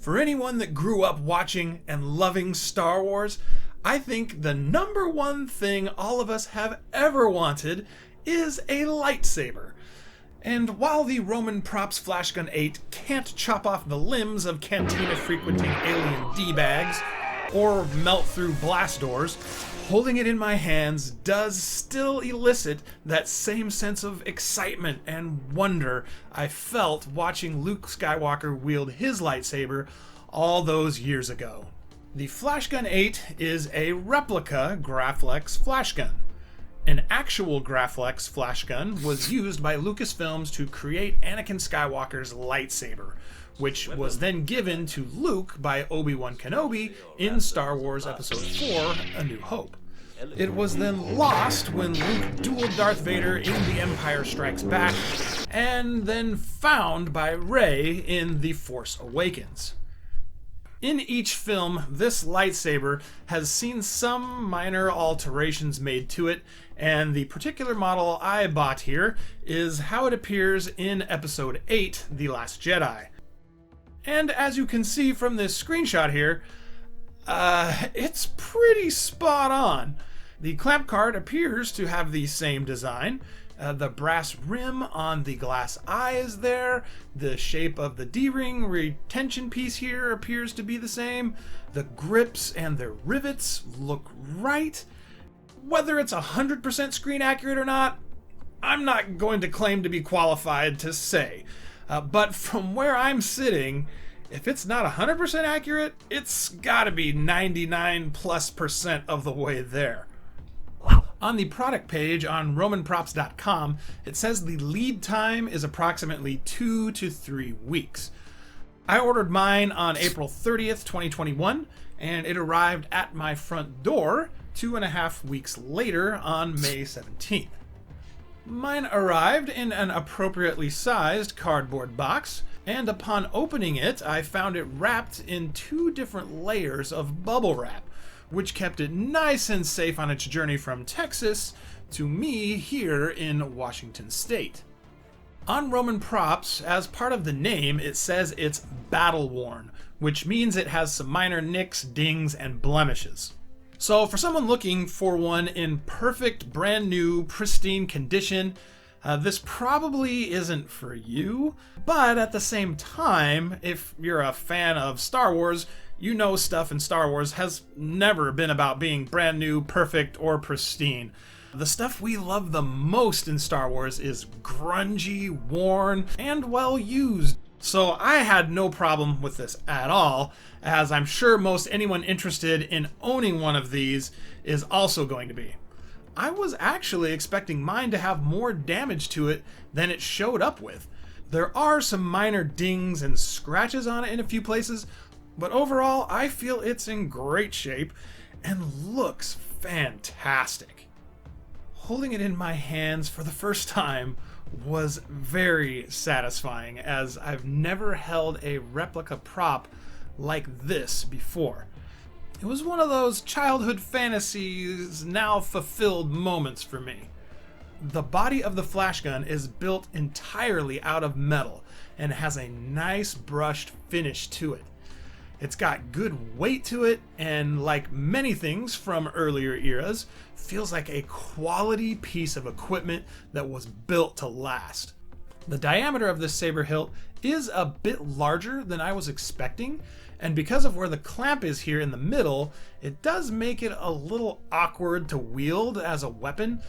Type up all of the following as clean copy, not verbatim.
For anyone that grew up watching and loving Star Wars, I think the number one thing all of us have ever wanted is a lightsaber. And while the Roman Props Flashgun 8 can't chop off the limbs of cantina-frequenting alien D-bags or melt through blast doors, holding it in my hands does still elicit that same sense of excitement and wonder I felt watching Luke Skywalker wield his lightsaber all those years ago. The Flashgun 8 is a replica Graflex Flashgun. An actual Graflex Flashgun was used by Lucasfilms to create Anakin Skywalker's lightsaber, which was then given to Luke by Obi Wan Kenobi in Star Wars Episode 4, A New Hope. It was then lost when Luke dueled Darth Vader in The Empire Strikes Back, and then found by Rey in The Force Awakens. In each film, this lightsaber has seen some minor alterations made to it, and the particular model I bought here is how it appears in Episode 8, The Last Jedi. And as you can see from this screenshot here, it's pretty spot on. The clamp card appears to have the same design. The brass rim on the glass eye is there. The shape of the D-ring retention piece here appears to be the same. The grips and the rivets look right. Whether it's 100% screen accurate or not, I'm not going to claim to be qualified to say. But from where I'm sitting, if it's not 100% accurate, it's gotta be 99+% of the way there. On the product page on romanprops.com, it says the lead time is approximately 2 to 3 weeks. I ordered mine on April 30th, 2021, and it arrived at my front door 2.5 weeks later on May 17th. Mine arrived in an appropriately sized cardboard box, and upon opening it, I found it wrapped in 2 different layers of bubble wrap, which kept it nice and safe on its journey from Texas to me here in Washington State. On Roman Props, as part of the name, it says it's battle-worn, which means it has some minor nicks, dings, and blemishes. So for someone looking for one in perfect, brand new, pristine condition, this probably isn't for you, but at the same time, if you're a fan of Star Wars, you know stuff in Star Wars has never been about being brand new, perfect, or pristine. The stuff we love the most in Star Wars is grungy, worn, and well used. So I had no problem with this at all, as I'm sure most anyone interested in owning one of these is also going to be. I was actually expecting mine to have more damage to it than it showed up with. There are some minor dings and scratches on it in a few places, but overall, I feel it's in great shape and looks fantastic. Holding it in my hands for the first time was very satisfying, as I've never held a replica prop like this before. It was one of those childhood fantasies now fulfilled moments for me. The body of the Flashgun is built entirely out of metal and has a nice brushed finish to it. It's got good weight to it, and like many things from earlier eras, feels like a quality piece of equipment that was built to last. The diameter of this saber hilt is a bit larger than I was expecting, and because of where the clamp is here in the middle, it does make it a little awkward to wield as a weapon.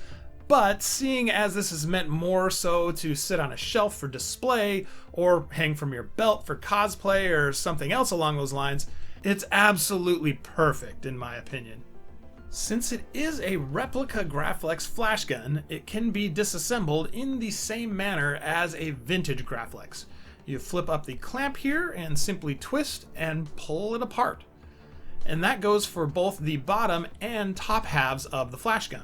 But seeing as this is meant more so to sit on a shelf for display or hang from your belt for cosplay or something else along those lines, it's absolutely perfect in my opinion. Since it is a replica Graflex Flashgun, it can be disassembled in the same manner as a vintage Graflex. You flip up the clamp here and simply twist and pull it apart. And that goes for both the bottom and top halves of the Flashgun.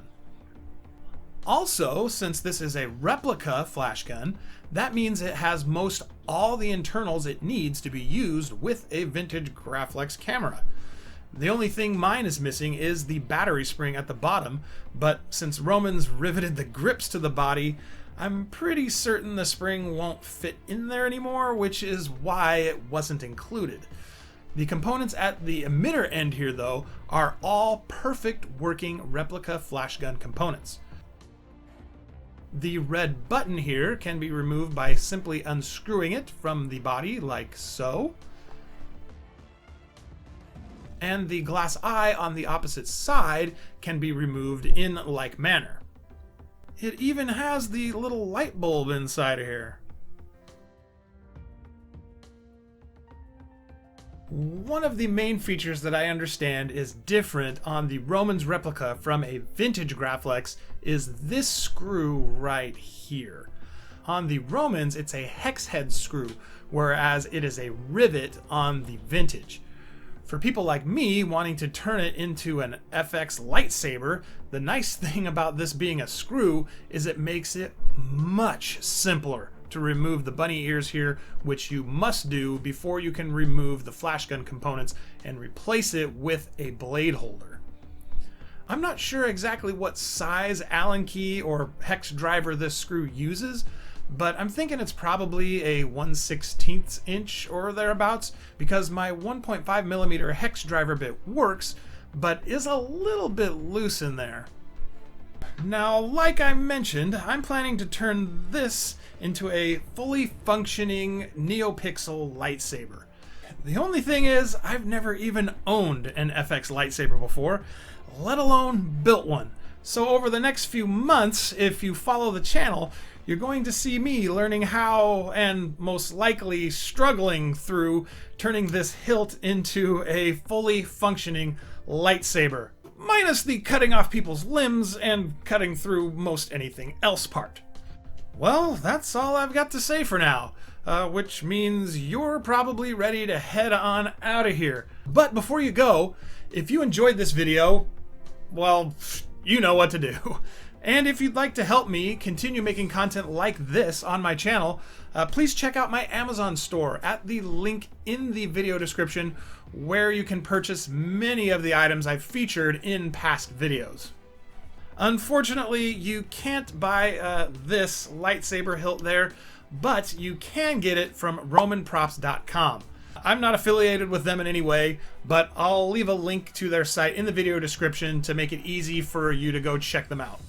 Also, since this is a replica Flashgun, that means it has most all the internals it needs to be used with a vintage Graflex camera. The only thing mine is missing is the battery spring at the bottom, but since Roman's riveted the grips to the body, I'm pretty certain the spring won't fit in there anymore, which is why it wasn't included. The components at the emitter end here, though, are all perfect working replica flashgun components. The red button here can be removed by simply unscrewing it from the body like so. And the glass eye on the opposite side can be removed in like manner. It even has the little light bulb inside of here. One of the main features that I understand is different on the Roman's replica from a vintage Graflex is this screw right here. On the Romans, it's a hex head screw, whereas it is a rivet on the vintage. For people like me wanting to turn it into an FX lightsaber, the nice thing about this being a screw is it makes it much simpler to remove the bunny ears here, which you must do before you can remove the flashgun components and replace it with a blade holder. I'm not sure exactly what size Allen key or hex driver this screw uses, but I'm thinking it's probably a 1/16 inch or thereabouts, because my 1.5mm hex driver bit works, but is a little bit loose in there. Now, like I mentioned, I'm planning to turn this into a fully functioning NeoPixel lightsaber. The only thing is, I've never even owned an FX lightsaber before, let alone built one. So over the next few months, if you follow the channel, you're going to see me learning how, and most likely struggling through, turning this hilt into a fully functioning lightsaber. Minus the cutting off people's limbs and cutting through most anything else part. Well, that's all I've got to say for now, which means you're probably ready to head on out of here. But before you go, if you enjoyed this video, well, you know what to do. And if you'd like to help me continue making content like this on my channel, please check out my Amazon store at the link in the video description, where you can purchase many of the items I've featured in past videos. Unfortunately, you can't buy this lightsaber hilt there, but you can get it from romanprops.com. I'm not affiliated with them in any way, but I'll leave a link to their site in the video description to make it easy for you to go check them out.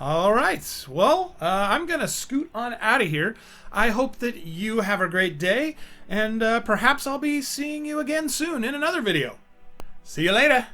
Alright, well, I'm gonna scoot on out of here. I hope that you have a great day, and perhaps I'll be seeing you again soon in another video. See you later!